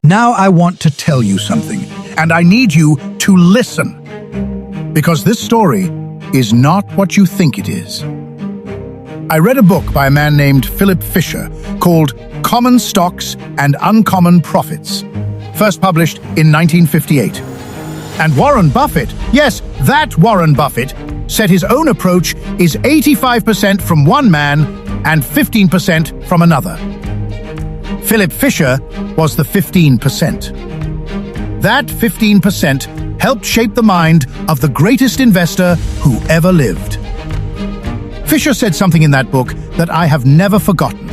Now I want to tell you something, and I need you to listen. Because this story is not what you think it is. I read a book by a man named Philip Fisher called Common Stocks and Uncommon Profits, first published in 1958. And Warren Buffett, yes, that Warren Buffett, said his own approach is 85% from one man and 15% from another. Philip Fisher was the 15%. That 15% helped shape the mind of the greatest investor who ever lived. Fisher said something in that book that I have never forgotten.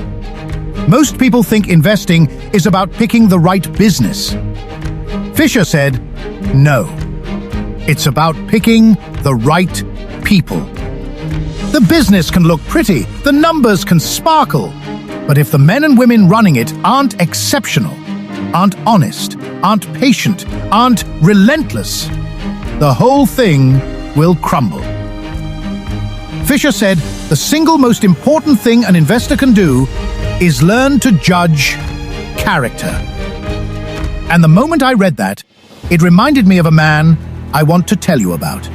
Most people think investing is about picking the right business. Fisher said, no, it's about picking the right people. The business can look pretty, the numbers can sparkle, but if the men and women running it aren't exceptional, aren't honest, aren't patient, aren't relentless, the whole thing will crumble. Fisher said the single most important thing an investor can do is learn to judge character. And the moment I read that, it reminded me of a man I want to tell you about.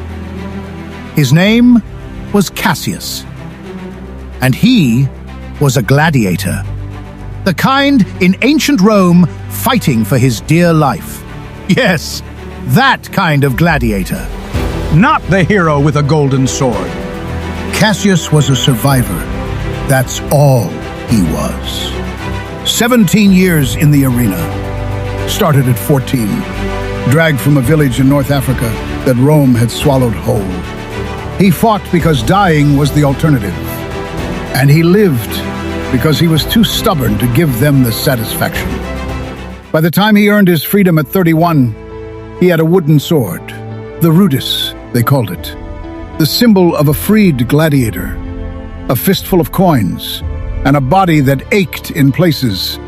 His name was Cassius, and he was a gladiator, the kind in ancient Rome fighting for his dear life. Yes, that kind of gladiator. Not the hero with a golden sword. Cassius was a survivor. That's all he was. 17 years in the arena. Started at 14. Dragged from a village in North Africa that Rome had swallowed whole. He fought because dying was the alternative. And he lived because he was too stubborn to give them the satisfaction. By the time he earned his freedom at 31, he had a wooden sword, the rudis, they called it, the symbol of a freed gladiator, a fistful of coins, and a body that ached in places.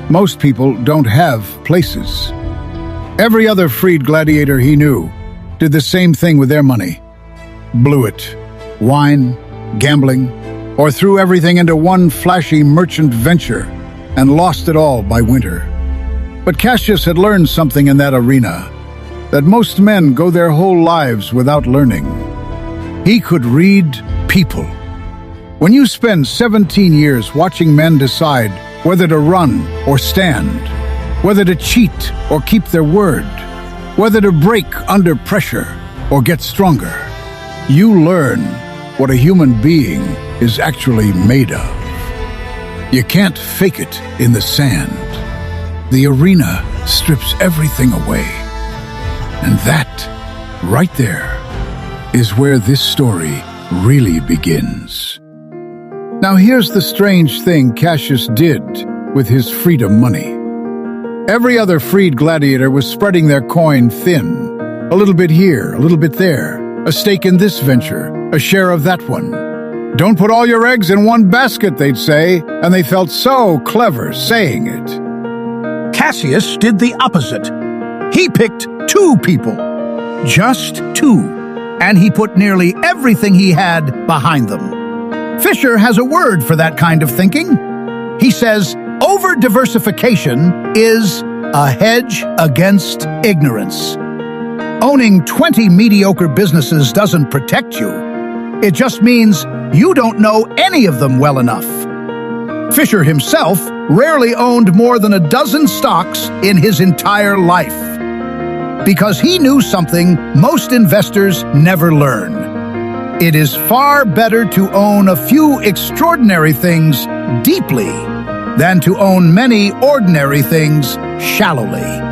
Most people don't have places. Every other freed gladiator he knew did the same thing with their money. Blew it. Wine, gambling, or threw everything into one flashy merchant venture and lost it all by winter. But Cassius had learned something in that arena that most men go their whole lives without learning. He could read people. When you spend 17 years watching men decide whether to run or stand, whether to cheat or keep their word, whether to break under pressure or get stronger, you learn what a human being is actually made of. You can't fake it in the sand. The arena strips everything away. And that, right there, is where this story really begins. Now here's the strange thing Cassius did with his freedom money. Every other freed gladiator was spreading their coin thin. A little bit here, a little bit there. A stake in this venture, a share of that one. Don't put all your eggs in one basket, they'd say, and they felt so clever saying it. Cassius did the opposite. He picked two people. Just two. And he put nearly everything he had behind them. Fisher has a word for that kind of thinking. He says, over-diversification is a hedge against ignorance. Owning 20 mediocre businesses doesn't protect you. It just means you don't know any of them well enough. Fisher himself rarely owned more than a dozen stocks in his entire life. Because he knew something most investors never learn. It is far better to own a few extraordinary things deeply than to own many ordinary things shallowly.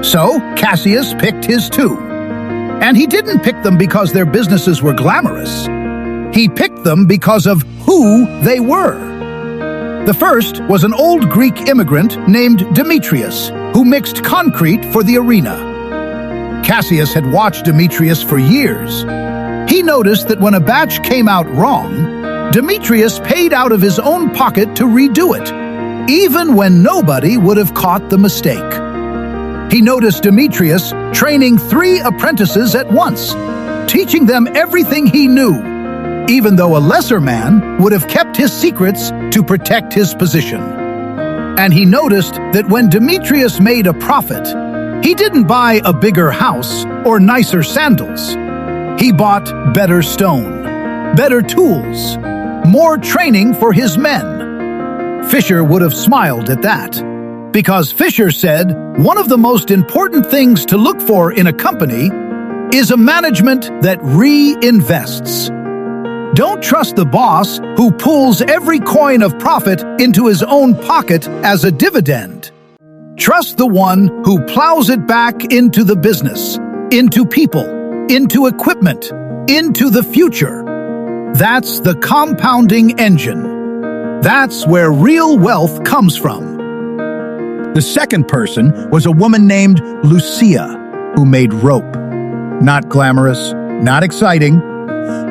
So Cassius picked his two. And he didn't pick them because their businesses were glamorous. He picked them because of who they were. The first was an old Greek immigrant named Demetrius, who mixed concrete for the arena. Cassius had watched Demetrius for years. He noticed that when a batch came out wrong, Demetrius paid out of his own pocket to redo it, even when nobody would have caught the mistake. He noticed Demetrius training 3 apprentices at once, teaching them everything he knew, even though a lesser man would have kept his secrets to protect his position. And he noticed that when Demetrius made a profit, he didn't buy a bigger house or nicer sandals. He bought better stone, better tools, more training for his men. Fisher would have smiled at that, because Fisher said one of the most important things to look for in a company is a management that reinvests. Don't trust the boss who pulls every coin of profit into his own pocket as a dividend. Trust the one who plows it back into the business, into people, into equipment, into the future. That's the compounding engine. That's where real wealth comes from. The second person was a woman named Lucia, who made rope. Not glamorous, not exciting,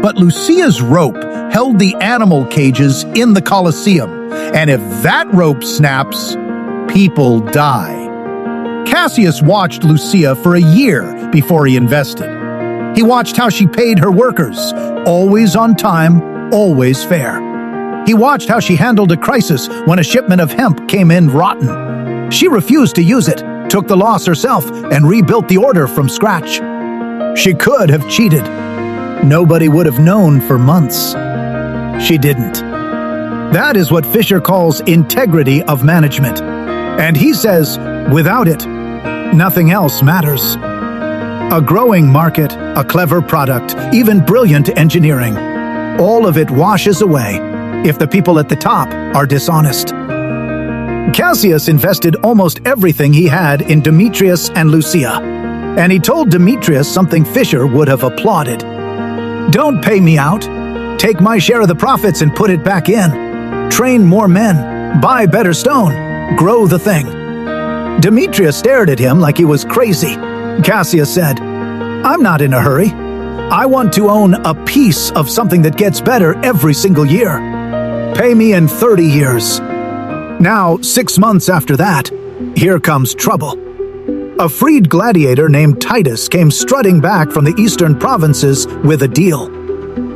but Lucia's rope held the animal cages in the Colosseum, and if that rope snaps, people die. Cassius watched Lucia for a year before he invested. He watched how she paid her workers, always on time, always fair. He watched how she handled a crisis when a shipment of hemp came in rotten. She refused to use it, took the loss herself, and rebuilt the order from scratch. She could have cheated. Nobody would have known for months. She didn't. That is what Fisher calls integrity of management. And he says, without it, nothing else matters. A growing market, a clever product, even brilliant engineering, all of it washes away if the people at the top are dishonest. Cassius invested almost everything he had in Demetrius and Lucia, and he told Demetrius something Fisher would have applauded. Don't pay me out. Take my share of the profits and put it back in. Train more men. Buy better stone. Grow the thing. Demetrius stared at him like he was crazy. Cassius said, I'm not in a hurry. I want to own a piece of something that gets better every single year. Pay me in 30 years. Now, 6 months after that, here comes trouble. A freed gladiator named Titus came strutting back from the eastern provinces with a deal.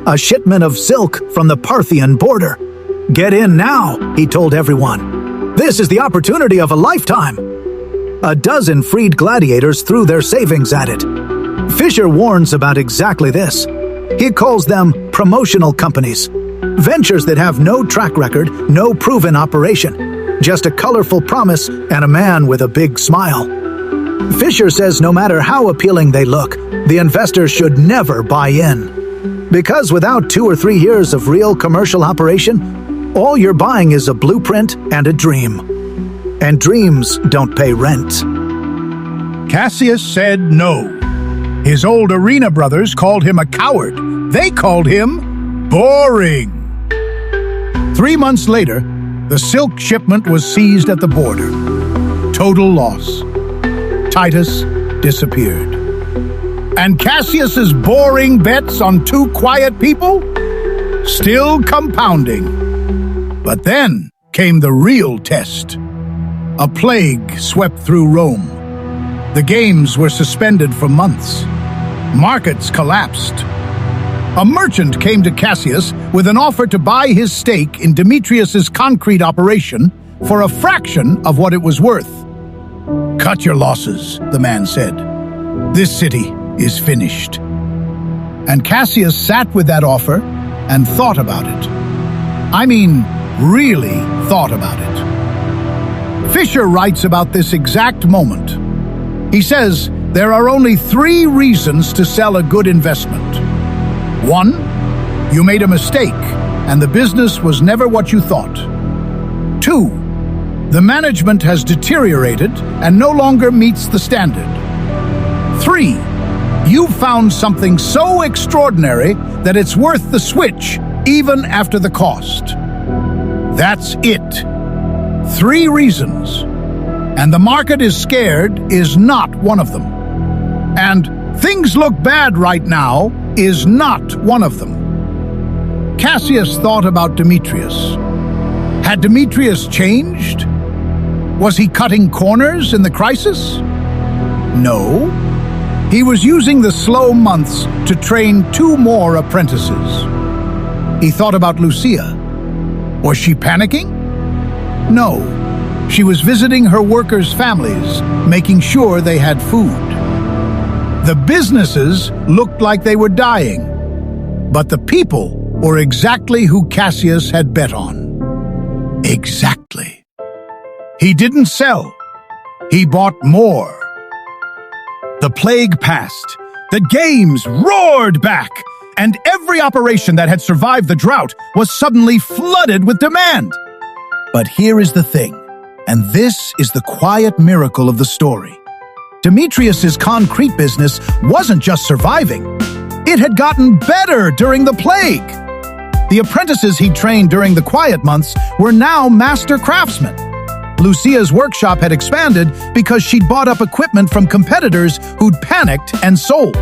A shipment of silk from the Parthian border. Get in now, he told everyone. This is the opportunity of a lifetime. A dozen freed gladiators threw their savings at it. Fisher warns about exactly this. He calls them promotional companies. Ventures that have no track record, no proven operation. Just a colorful promise and a man with a big smile. Fisher says no matter how appealing they look, the investors should never buy in. Because without 2 or 3 years of real commercial operation, all you're buying is a blueprint and a dream. And dreams don't pay rent. Cassius said no. His old arena brothers called him a coward. They called him boring. 3 months later, the silk shipment was seized at the border. Total loss. Titus disappeared. And Cassius's boring bets on 2 quiet people? Still compounding. But then came the real test. A plague swept through Rome. The games were suspended for months. Markets collapsed. A merchant came to Cassius with an offer to buy his stake in Demetrius's concrete operation for a fraction of what it was worth. Cut your losses, the man said. This city is finished. And Cassius sat with that offer and thought about it. I mean, really thought about it. Fisher writes about this exact moment. He says there are only 3 reasons to sell a good investment. 1, you made a mistake and the business was never what you thought. 2, the management has deteriorated and no longer meets the standard. 3, you found something so extraordinary that it's worth the switch even after the cost. That's it. 3 reasons. And the market is scared is not one of them. And things look bad right now is not one of them. Cassius thought about Demetrius. Had Demetrius changed? Was he cutting corners in the crisis? No. He was using the slow months to train 2 more apprentices. He thought about Lucia. Was she panicking? No. She was visiting her workers' families, making sure they had food. The businesses looked like they were dying, but the people were exactly who Cassius had bet on. Exactly. He didn't sell. He bought more. The plague passed. The games roared back, and every operation that had survived the drought was suddenly flooded with demand. But here is the thing, and this is the quiet miracle of the story. Demetrius's concrete business wasn't just surviving. It had gotten better during the plague. The apprentices he trained during the quiet months were now master craftsmen. Lucia's workshop had expanded because she'd bought up equipment from competitors who'd panicked and sold.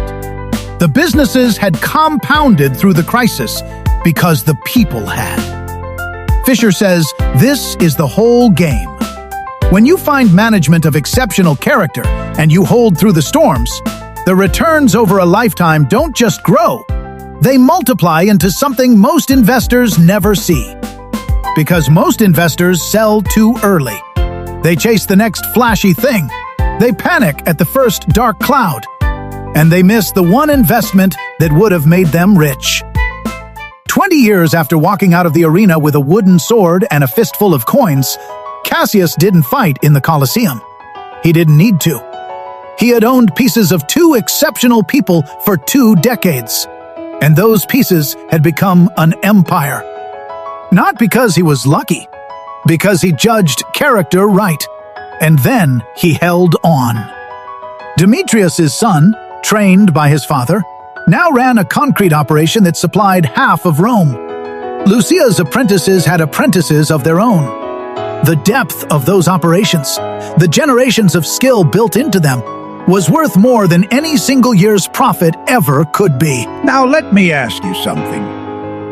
The businesses had compounded through the crisis because the people had. Fisher says this is the whole game. When you find management of exceptional character and you hold through the storms, the returns over a lifetime don't just grow. They multiply into something most investors never see. Because most investors sell too early. They chase the next flashy thing. They panic at the first dark cloud. And they miss the one investment that would have made them rich. 20 years after walking out of the arena with a wooden sword and a fistful of coins, Cassius didn't fight in the Colosseum. He didn't need to. He had owned pieces of two exceptional people for 2 decades. And those pieces had become an empire. Not because he was lucky, because he judged character right. And then he held on. Demetrius's son, trained by his father, now ran a concrete operation that supplied half of Rome. Lucia's apprentices had apprentices of their own. The depth of those operations, the generations of skill built into them, was worth more than any single year's profit ever could be. Now let me ask you something,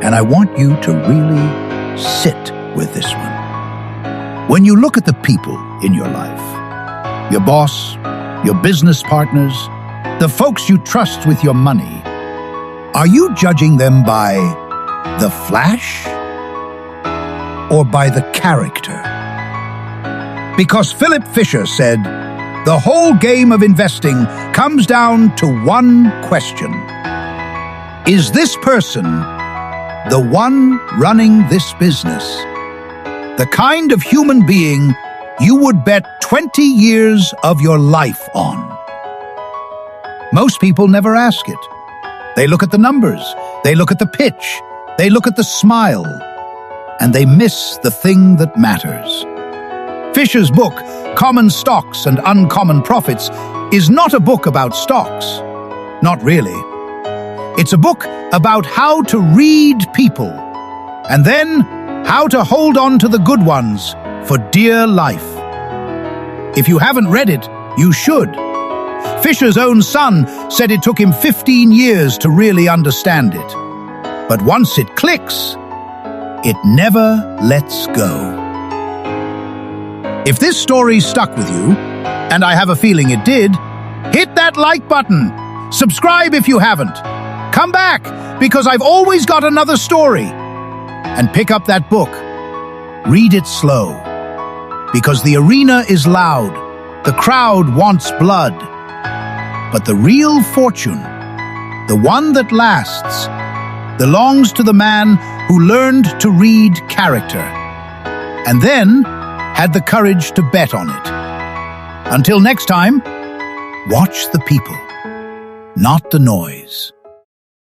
and I want you to really sit with this one. When you look at the people in your life, your boss, your business partners, the folks you trust with your money, are you judging them by the flash or by the character? Because Philip Fisher said, the whole game of investing comes down to one question. Is this person the one running this business? The kind of human being you would bet 20 years of your life on. Most people never ask it. They look at the numbers, they look at the pitch, they look at the smile, and they miss the thing that matters. Fisher's book, Common Stocks and Uncommon Profits, is not a book about stocks. Not really. It's a book about how to read people, and then how to hold on to the good ones for dear life. If you haven't read it, you should. Fisher's own son said it took him 15 years to really understand it. But once it clicks, it never lets go. If this story stuck with you, and I have a feeling it did, hit that like button. Subscribe if you haven't. Come back, because I've always got another story. And pick up that book. Read it slow. Because the arena is loud. The crowd wants blood. But the real fortune, the one that lasts, belongs to the man who learned to read character. And then had the courage to bet on it. Until next time, watch the people, not the noise.